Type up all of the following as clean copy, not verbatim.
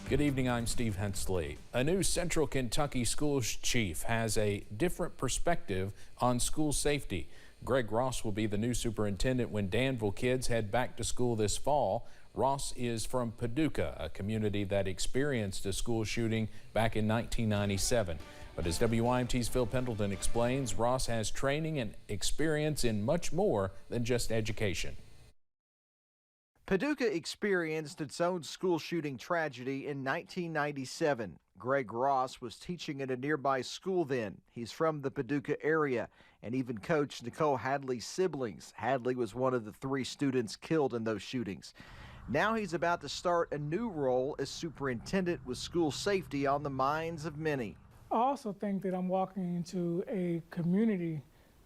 Good evening, I'm Steve Hensley. A new Central Kentucky schools chief has a different perspective on school safety. Greg Ross will be the new superintendent when Danville kids head back to school this fall. Ross is from Paducah, a community that experienced a school shooting back in 1997. But as WYMT's Phil Pendleton explains, Ross has training and experience in much more than just education. Paducah experienced its own school shooting tragedy in 1997. Greg Ross was teaching at a nearby school then. He's from the Paducah area and even coached Nicole Hadley's siblings. Hadley was one of the 3 students killed in those shootings. Now he's about to start a new role as superintendent with school safety on the minds of many. I also think that I'm walking into a community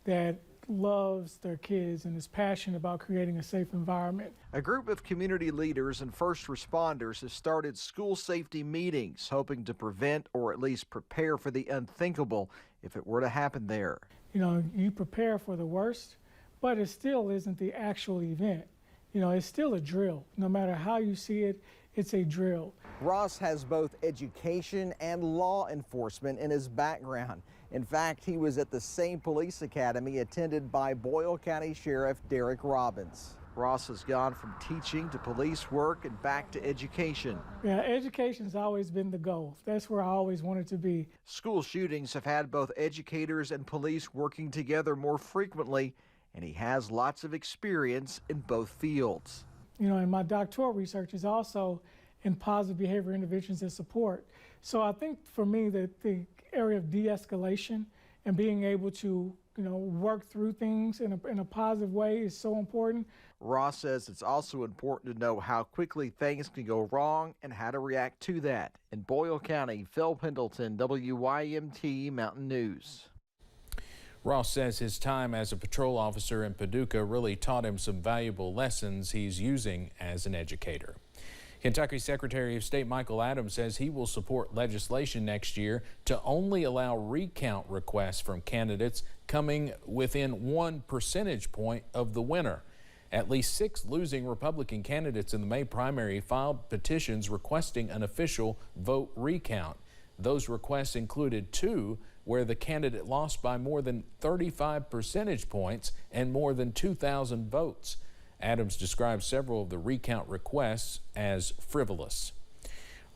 that loves their kids and is passionate about creating a safe environment. A group of community leaders and first responders have started school safety meetings, hoping to prevent or at least prepare for the unthinkable if it were to happen there. You know, you prepare for the worst, but it still isn't the actual event. You know, it's still a drill. No matter how you see it, it's a drill. Ross has both education and law enforcement in his background. In fact, he was at the same police academy attended by Boyle County Sheriff Derek Robbins. Ross has gone from teaching to police work and back to education. Yeah, education's always been the goal. That's where I always wanted to be. School shootings have had both educators and police working together more frequently, and he has lots of experience in both fields. You know, and my doctoral research is also in positive behavior interventions and support. So I think for me that the area of de-escalation and being able to, you know, work through things in a positive way is so important. Ross says it's also important to know how quickly things can go wrong and how to react to that. In Boyle County, Phil Pendleton, WYMT Mountain News. Ross says his time as a patrol officer in Paducah really taught him some valuable lessons he's using as an educator. Kentucky Secretary of State Michael Adams says he will support legislation next year to only allow recount requests from candidates coming within 1 percentage point of the winner. At least 6 losing Republican candidates in the May primary filed petitions requesting an official vote recount. Those requests included 2 where the candidate lost by more than 35 percentage points and more than 2,000 votes. Adams described several of the recount requests as frivolous.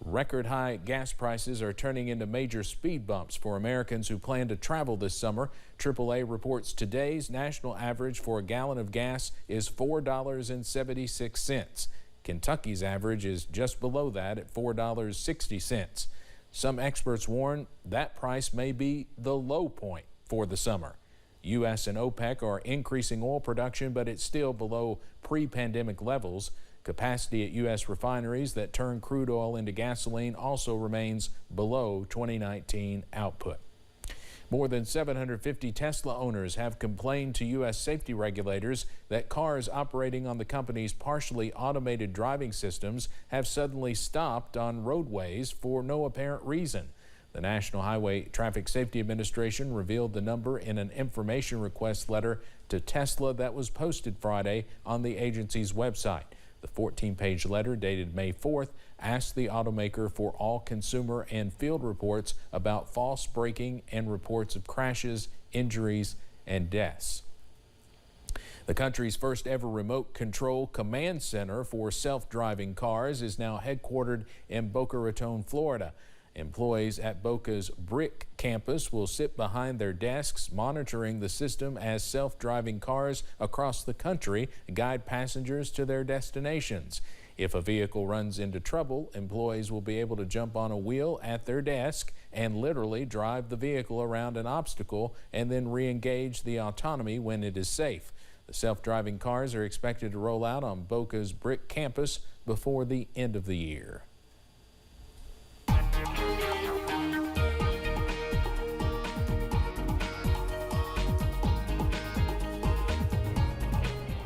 Record high gas prices are turning into major speed bumps for Americans who plan to travel this summer. AAA reports today's national average for a gallon of gas is $4.76. Kentucky's average is just below that at $4.60. Some experts warn that price may be the low point for the summer. U.S. and OPEC are increasing oil production, but it's still below pre-pandemic levels. Capacity at U.S. refineries that turn crude oil into gasoline also remains below 2019 output. More than 750 Tesla owners have complained to U.S. safety regulators that cars operating on the company's partially automated driving systems have suddenly stopped on roadways for no apparent reason. The National Highway Traffic Safety Administration revealed the number in an information request letter to Tesla that was posted Friday on the agency's website. The 14-page letter dated May 4th asked the automaker for all consumer and field reports about false braking and reports of crashes, injuries, and deaths. The country's first ever remote control command center for self-driving cars is now headquartered in Boca Raton, Florida. Employees at Boca's Brick campus will sit behind their desks monitoring the system as self-driving cars across the country guide passengers to their destinations. If a vehicle runs into trouble, employees will be able to jump on a wheel at their desk and literally drive the vehicle around an obstacle and then re-engage the autonomy when it is safe. The self-driving cars are expected to roll out on Boca's Brick campus before the end of the year.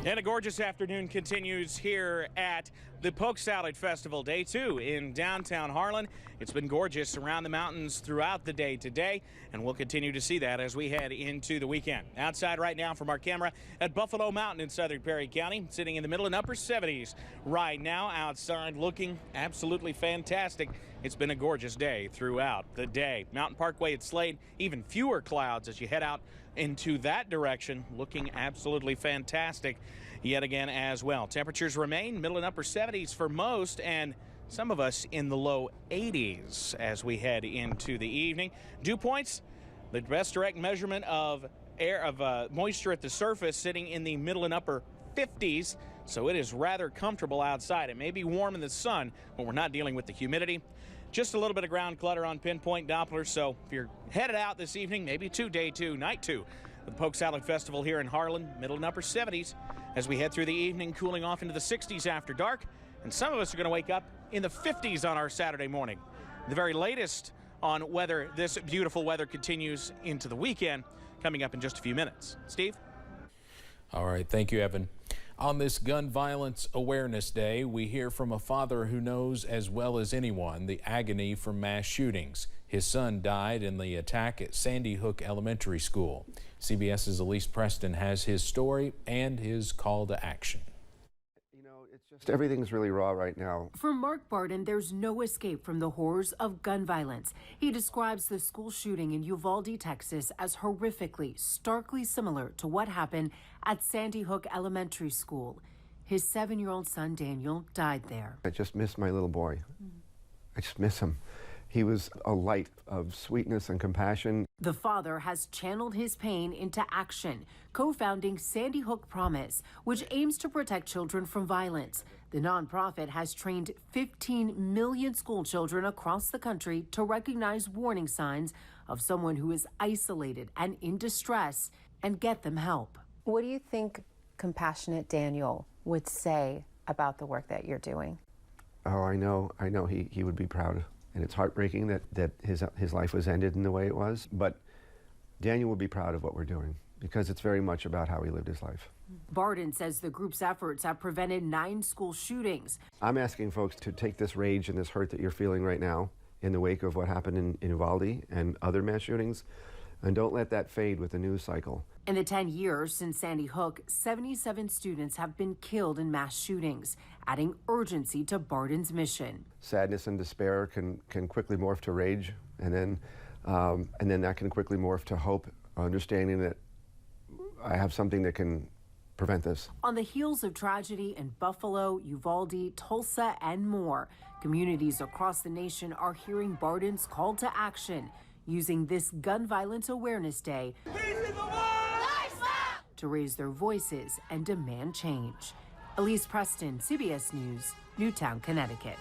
And a gorgeous afternoon continues here at The Poke Salad Festival, day 2 in downtown Harlan. It's been gorgeous around the mountains throughout the day today, and we'll continue to see that as we head into the weekend. Outside right now from our camera at Buffalo Mountain in southern Perry County, sitting in the middle and upper 70s right now outside, looking absolutely fantastic. It's been a gorgeous day throughout the day. Mountain Parkway at Slade, even fewer clouds as you head out into that direction, looking absolutely fantastic yet again as well. Temperatures remain middle and upper 70s for most, and some of us in the low 80s as we head into the evening. Dew points, the best direct measurement of moisture at the surface, sitting in the middle and upper 50s, so it is rather comfortable outside. It may be warm in the sun, but we're not dealing with the humidity. Just a little bit of ground clutter on pinpoint Doppler, so if you're headed out this evening, maybe day 2, night 2, the Poke Salad Festival here in Harlan, middle and upper 70s. As we head through the evening, cooling off into the 60s after dark, and some of us are going to wake up in the 50s on our Saturday morning. The very latest on whether this beautiful weather continues into the weekend, coming up in just a few minutes. Steve? All right, thank you, Evan. On this Gun Violence Awareness Day, we hear from a father who knows as well as anyone the agony from mass shootings. His son died in the attack at Sandy Hook Elementary School. CBS's Elise Preston has his story and his call to action. You know, it's just everything's really raw right now. For Mark Barden, there's no escape from the horrors of gun violence. He describes the school shooting in Uvalde, Texas as horrifically, starkly similar to what happened at Sandy Hook Elementary School. His 7-year-old son, Daniel, died there. I just miss my little boy. I just miss him. He was a light of sweetness and compassion. The father has channeled his pain into action, co-founding Sandy Hook Promise, which aims to protect children from violence. The nonprofit has trained 15 million school children across the country to recognize warning signs of someone who is isolated and in distress and get them help. What do you think compassionate Daniel would say about the work that you're doing? Oh, I know he would be proud. And it's heartbreaking that his life was ended in the way it was. But Daniel would be proud of what we're doing because it's very much about how he lived his life. Barden says the group's efforts have prevented 9 school shootings. I'm asking folks to take this rage and this hurt that you're feeling right now in the wake of what happened in Uvalde and other mass shootings, and don't let that fade with the news cycle. In the 10 years since Sandy Hook, 77 students have been killed in mass shootings, adding urgency to Barden's mission. Sadness and despair can quickly morph to rage, and then that can quickly morph to hope, understanding that I have something that can prevent this. On the heels of tragedy in Buffalo, Uvalde, Tulsa, and more, communities across the nation are hearing Barden's call to action, using this Gun Violence Awareness Day to raise their voices and demand change. Elise Preston, CBS News, Newtown, Connecticut.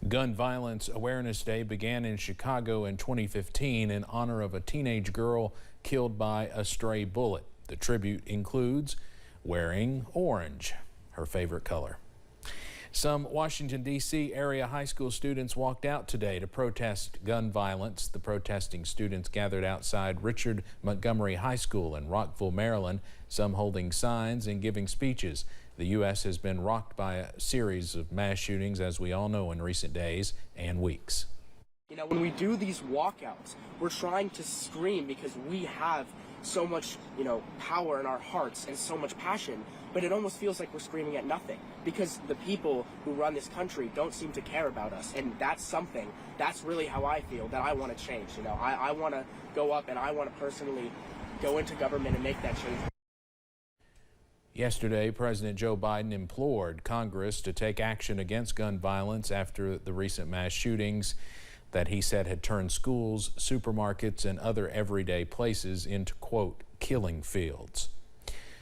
Gun Violence Awareness Day began in Chicago in 2015 in honor of a teenage girl killed by a stray bullet. The tribute includes wearing orange, her favorite color. Some Washington, D.C. area high school students walked out today to protest gun violence. The protesting students gathered outside Richard Montgomery High School in Rockville, Maryland, some holding signs and giving speeches. The U.S. has been rocked by a series of mass shootings, as we all know, in recent days and weeks. You know, when we do these walkouts, we're trying to scream because we have so much, power in our hearts and so much passion, but it almost feels like we're screaming at nothing because the people who run this country don't seem to care about us. And that's really how I feel that I want to change. I want to go up and I want to personally go into government and make that change. Yesterday, President Joe Biden implored Congress to take action against gun violence after the recent mass shootings that he said had turned schools, supermarkets, and other everyday places into, quote, killing fields.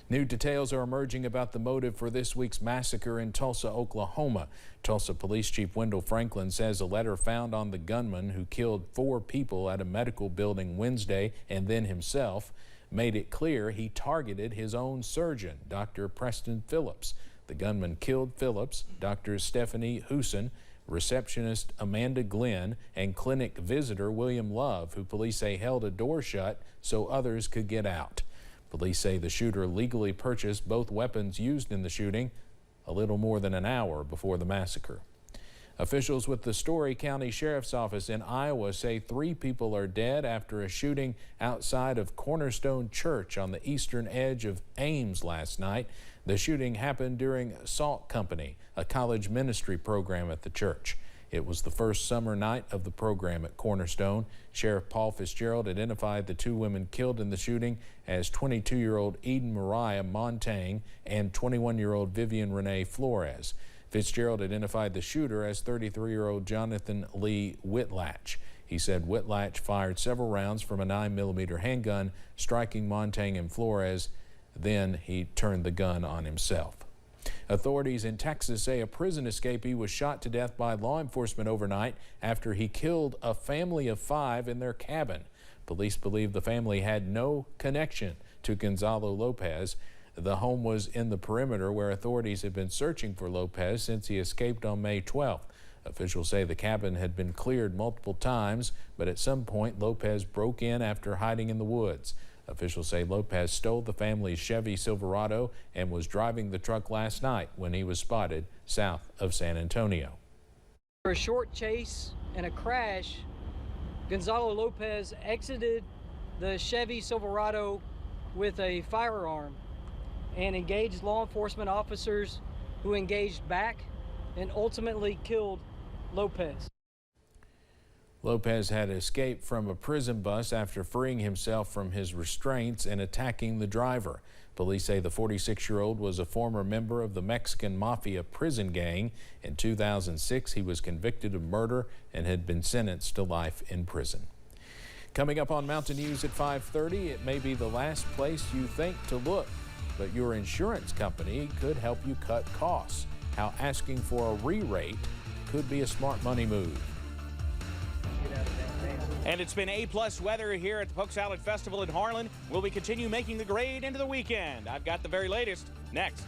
New details are emerging about the motive for this week's massacre in Tulsa, Oklahoma. Tulsa Police Chief Wendell Franklin says a letter found on the gunman who killed 4 people at a medical building Wednesday and then himself made it clear he targeted his own surgeon, Dr. Preston Phillips. The gunman killed Phillips, Dr. Stephanie Huson, receptionist Amanda Glenn, and clinic visitor William Love, who police say held a door shut so others could get out. Police say the shooter legally purchased both weapons used in the shooting, a little more than an hour before the massacre. Officials with the Story County Sheriff's Office in Iowa say 3 people are dead after a shooting outside of Cornerstone Church on the eastern edge of Ames last night. The shooting happened during Salt Company, a college ministry program at the church. It was the first summer night of the program at Cornerstone. Sheriff Paul Fitzgerald identified the 2 women killed in the shooting as 22-year-old Eden Mariah Montaigne and 21-year-old Vivian Renee Flores. Fitzgerald identified the shooter as 33-year-old Jonathan Lee Whitlatch. He said Whitlatch fired several rounds from a 9mm handgun, striking Montaigne and Flores. Then he turned the gun on himself. Authorities in Texas say a prison escapee was shot to death by law enforcement overnight after he killed a family of 5 in their cabin. Police believe the family had no connection to Gonzalo Lopez. The home was in the perimeter where authorities have been searching for Lopez since he escaped on May 12th. Officials say the cabin had been cleared multiple times, but at some point Lopez broke in after hiding in the woods. Officials say Lopez stole the family's Chevy Silverado and was driving the truck last night when he was spotted south of San Antonio. For a short chase and a crash, Gonzalo Lopez exited the Chevy Silverado with a firearm and engaged law enforcement officers who engaged back and ultimately killed Lopez. Lopez had escaped from a prison bus after freeing himself from his restraints and attacking the driver. Police say the 46-year-old was a former member of the Mexican Mafia prison gang. In 2006, he was convicted of murder and had been sentenced to life in prison. Coming up on Mountain News at 5:30, it may be the last place you think to look, but your insurance company could help you cut costs. How asking for a re-rate could be a smart money move. And it's been A-plus weather here at the Poke Salad Festival in Harlan. Will we continue making the grade into the weekend? I've got the very latest next.